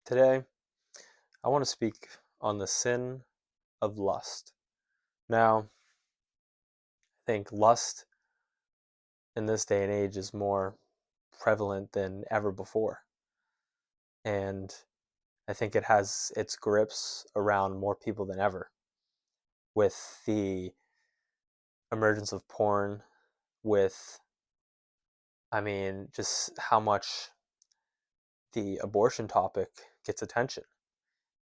Today, I want to speak on the sin of lust. Now, I think lust in this day and age is more prevalent than ever before. And I think it has its grips around more people than ever with the emergence of porn, with, just how much the abortion topic gets attention,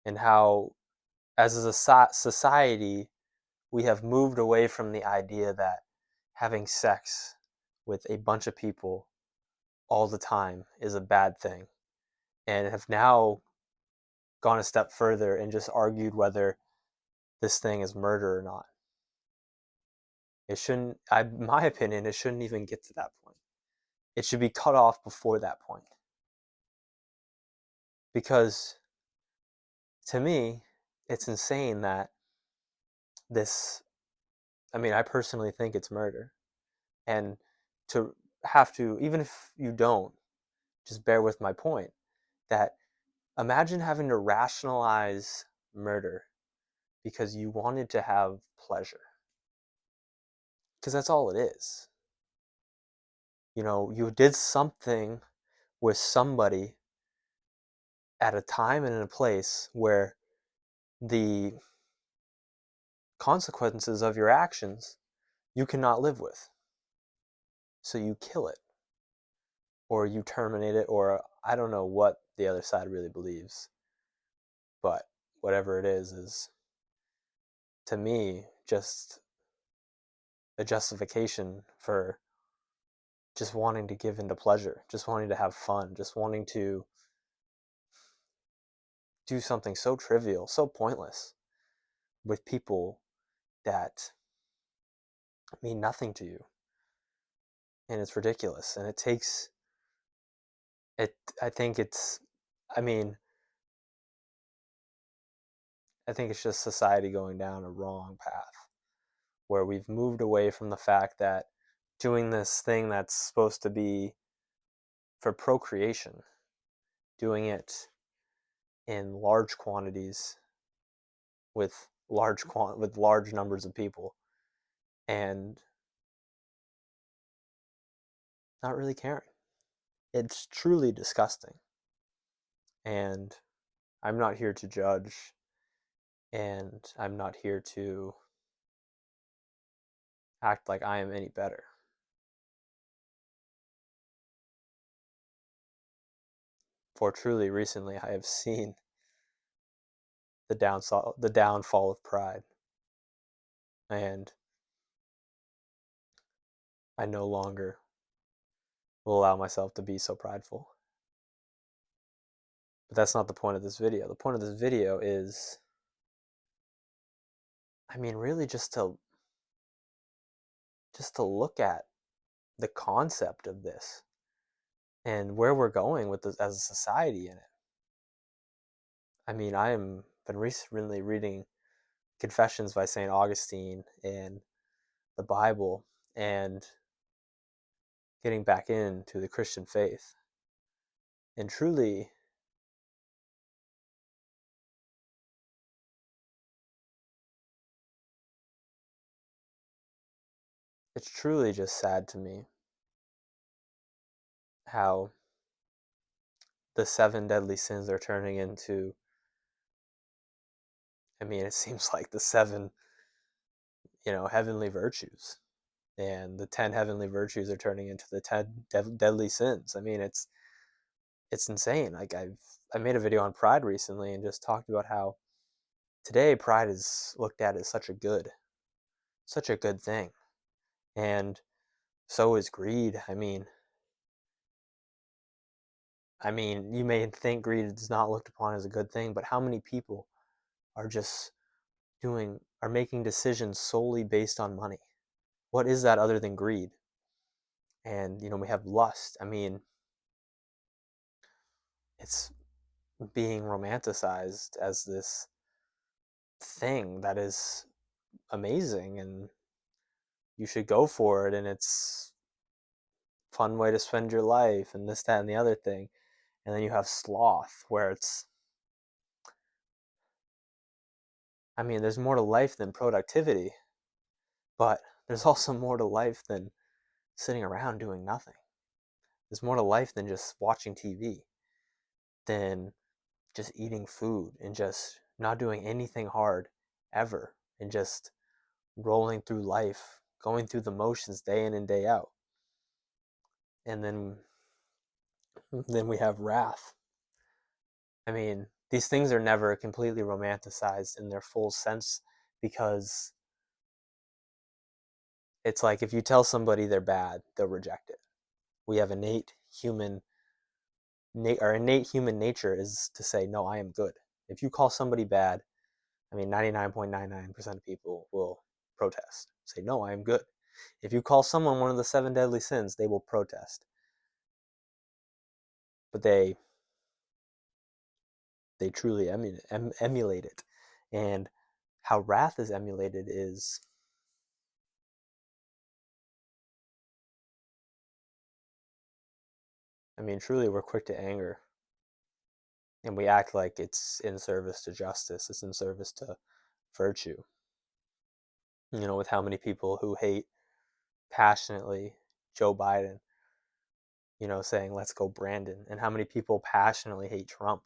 and how, as a society, we have moved away from the idea that having sex with a bunch of people all the time is a bad thing, and have now gone a step further and just argued whether this thing is murder or not. It shouldn't, in my opinion, it shouldn't even get to that point. It should be cut off before that point. Because to me, it's insane that this, I personally think it's murder. And to have to, even if you don't, just bear with my point that imagine having to rationalize murder because you wanted to have pleasure. Because that's all it is. You did something with somebody at a time and in a place where the consequences of your actions you cannot live with. So you kill it, or you terminate it, or I don't know what the other side really believes. But whatever it is to me just a justification for just wanting to give into pleasure, just wanting to have fun, just wanting to do something so trivial, so pointless with people that mean nothing to you. And it's ridiculous. And it takes it, I think it's, I mean, I think it's just society going down a wrong path where we've moved away from the fact that doing this thing that's supposed to be for procreation, doing it in large quantities with with large numbers of people, and not really caring. It's truly disgusting. And I'm not here to judge, and I'm not here to act like I am any better. For truly recently I have seen the downfall of pride, and I no longer will allow myself to be so prideful. But that's not the point of this video. The point of this video is, really just to look at the concept of this and where we're going with this as a society in it. I am been recently reading Confessions by St. Augustine and the Bible, and getting back into the Christian faith. And truly, it's truly just sad to me how the seven deadly sins are turning into, it seems like the seven, heavenly virtues. And the 10 heavenly virtues are turning into the 10 deadly sins. It's insane. I made a video on pride recently and just talked about how today pride is looked at as such a good thing. And so is greed. You may think greed is not looked upon as a good thing, but how many people are just are making decisions solely based on money? What is that other than greed? And we have lust. It's being romanticized as this thing that is amazing, and you should go for it, and it's a fun way to spend your life, and this, that, and the other thing. And then you have sloth, where it's I mean, there's more to life than productivity, but there's also more to life than sitting around doing nothing. There's more to life than just watching TV, than just eating food and just not doing anything hard ever and just rolling through life, going through the motions day in and day out. And then we have wrath. I mean, these things are never completely romanticized in their full sense because it's like if you tell somebody they're bad, they'll reject it. We have our innate human nature is to say, no, I am good. If you call somebody bad, I mean, 99.99% of people will protest, say, no, I am good. If you call someone one of the seven deadly sins, they will protest. But they truly emulate it. And how wrath is emulated is, I mean, truly we're quick to anger and we act like it's in service to justice, it's in service to virtue. With how many people who hate passionately Joe Biden, saying, let's go Brandon, and how many people passionately hate Trump,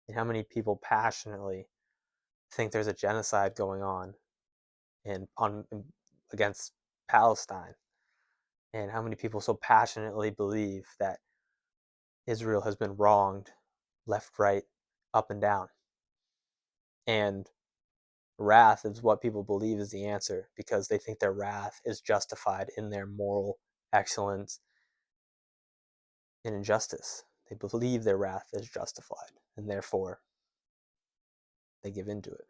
and how many people passionately think there's a genocide going on against Palestine, and how many people so passionately believe that Israel has been wronged, left, right, up, and down. And wrath is what people believe is the answer because they think their wrath is justified in their moral excellence and injustice. They believe their wrath is justified, and therefore they give into it.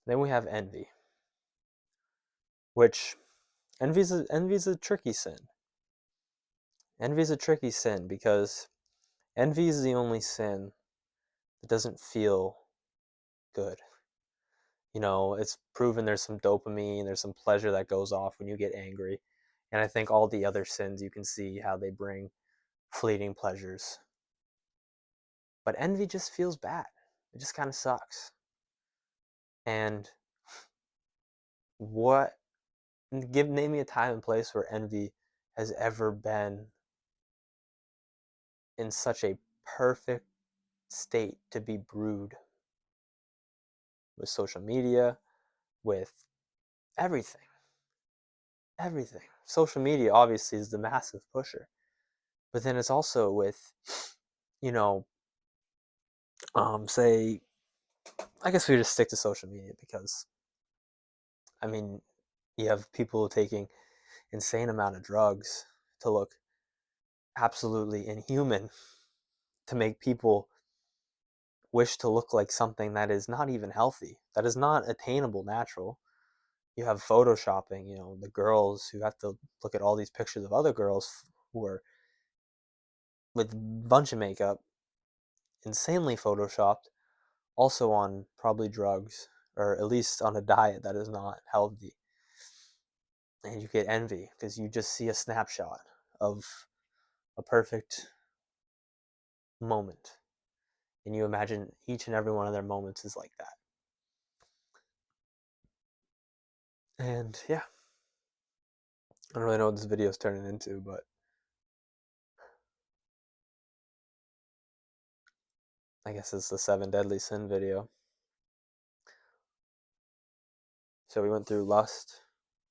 Then we have envy, which envy's a tricky sin. Envy is a tricky sin because envy is the only sin that doesn't feel good. It's proven there's some dopamine, there's some pleasure that goes off when you get angry. And I think all the other sins, you can see how they bring fleeting pleasures. But envy just feels bad. It just kind of sucks. And what, name me a time and place where envy has ever been in such a perfect state to be brewed with social media, with everything. Everything. Social media obviously is the massive pusher, but then it's also with, you know, say, I guess we just stick to social media because, I mean, you have people taking insane amount of drugs to look absolutely inhuman to make people wish to look like something that is not even healthy, that is not attainable natural. You have photoshopping, the girls who have to look at all these pictures of other girls who are with a bunch of makeup, insanely photoshopped, also on probably drugs, or at least on a diet that is not healthy. And you get envy because you just see a snapshot of a perfect moment. And you imagine each and every one of their moments is like that. And yeah, I don't really know what this video is turning into, but I guess it's the 7 deadly sin video. So we went through lust,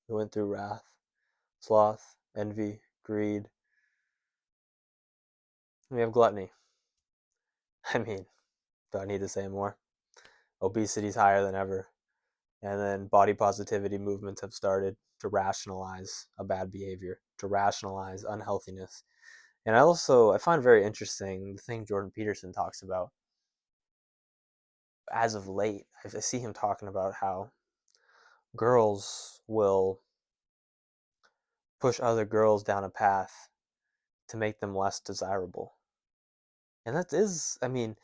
we went through wrath, sloth, envy, greed. We have gluttony. I mean, do I need to say more? Obesity's higher than ever. And then body positivity movements have started to rationalize a bad behavior, to rationalize unhealthiness. And I find very interesting the thing Jordan Peterson talks about. As of late, I see him talking about how girls will push other girls down a path to make them less desirable. And that is, I mean,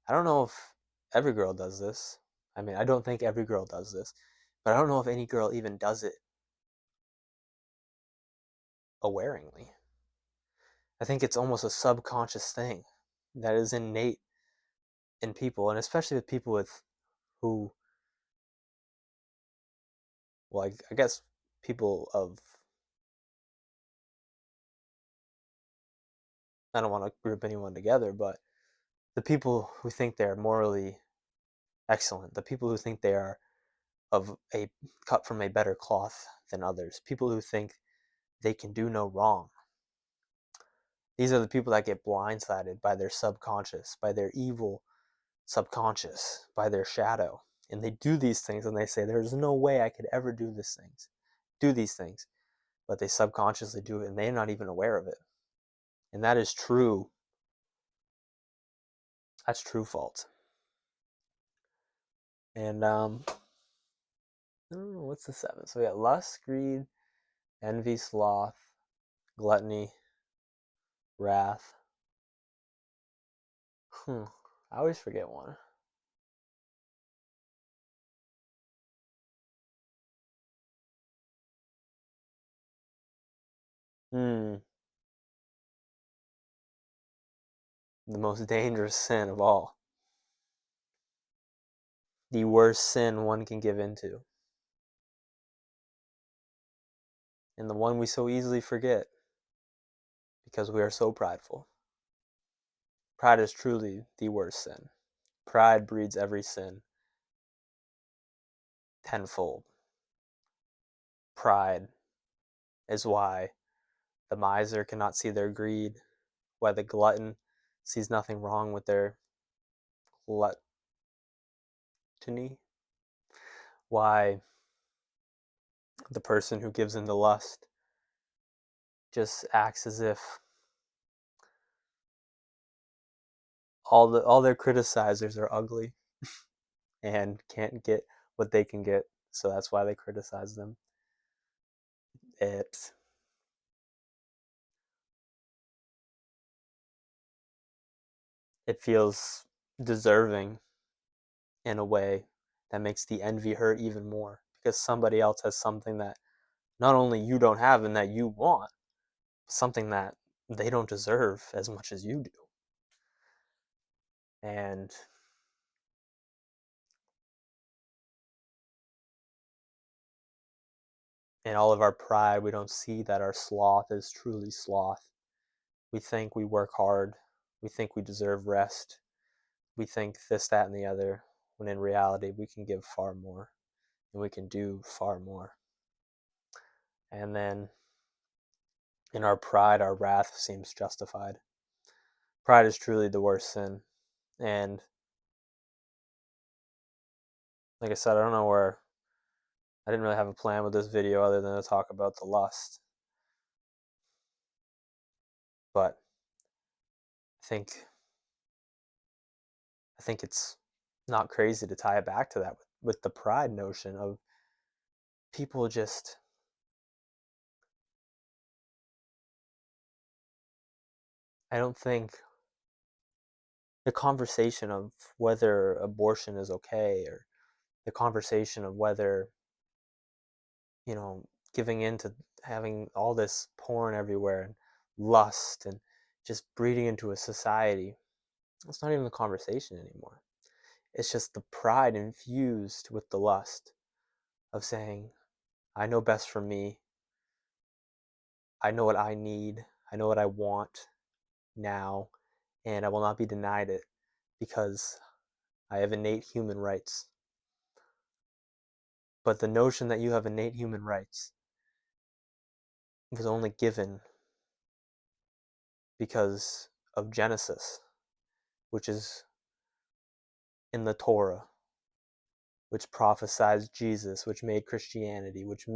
I don't know if every girl does this. I mean, I don't think every girl does this, but I don't know if any girl even does it awareingly. I think it's almost a subconscious thing that is innate in people, and especially with people with who, well, I guess people of, I don't want to group anyone together, but the people who think they're morally excellent, the people who think they are of a cut from a better cloth than others, people who think they can do no wrong. These are the people that get blindsided by their subconscious, by their evil subconscious, by their shadow. And they do these things and they say, there's no way I could ever do these things. But they subconsciously do it and they're not even aware of it. And that is true. That's true fault. And I don't know, what's the seventh? So we got lust, greed, envy, sloth, gluttony, wrath. I always forget one. The most dangerous sin of all. The worst sin one can give into. And the one we so easily forget because we are so prideful. Pride is truly the worst sin. Pride breeds every sin tenfold. Pride is why the miser cannot see their greed, why the glutton sees nothing wrong with their gluttony, why the person who gives into lust just acts as if all their criticizers are ugly and can't get what they can get, so that's why they criticize them. It it feels deserving in a way that makes the envy hurt even more because somebody else has something that not only you don't have and that you want, but something that they don't deserve as much as you do. And in all of our pride, we don't see that our sloth is truly sloth. We think we work hard. We think we deserve rest. We think this, that, and the other, when in reality, we can give far more and we can do far more. And then in our pride, our wrath seems justified. Pride is truly the worst sin. And like I said, I don't know where, I didn't really have a plan with this video other than to talk about the lust. But I think it's not crazy to tie it back to that with the pride notion of people just, I don't think the conversation of whether abortion is okay or the conversation of whether, you know, giving in to having all this porn everywhere and lust and just breeding into a society, it's not even the conversation anymore. It's just the pride infused with the lust of saying, I know best for me. I know what I need. I know what I want now, and I will not be denied it because I have innate human rights. But the notion that you have innate human rights was only given because of Genesis, which is in the Torah, which prophesies Jesus, which made Christianity, which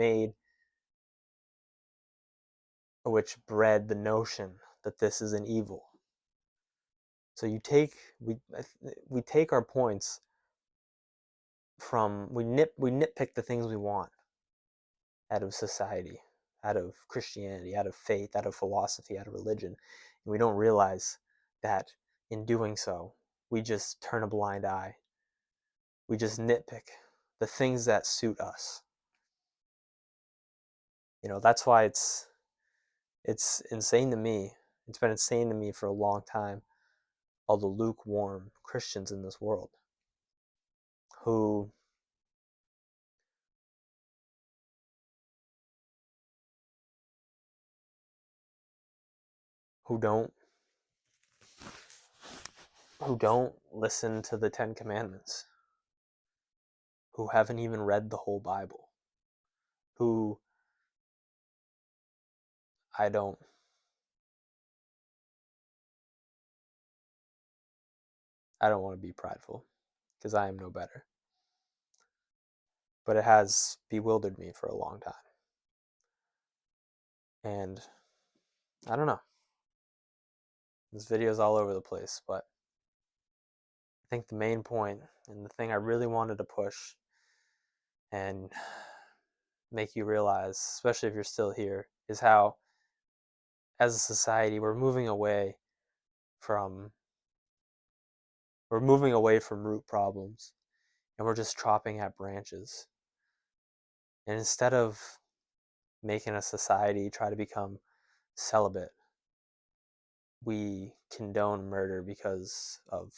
bred the notion that this is an evil. So we take our points from, we nitpick the things we want out of society, out of Christianity, out of faith, out of philosophy, out of religion, and we don't realize that in doing so, we just turn a blind eye. We just nitpick the things that suit us. You know, that's why it's insane to me. It's been insane to me for a long time all the lukewarm Christians in this world who who don't who don't listen to the Ten Commandments, who haven't even read the whole Bible, who I don't I don't want to be prideful because I am no better. But it has bewildered me for a long time. And I don't know. This video is all over the place, but I think the main point and the thing I really wanted to push and make you realize, especially if you're still here, is how as a society from we're moving away from root problems and we're just chopping at branches. And instead of making a society try to become celibate, we condone murder because of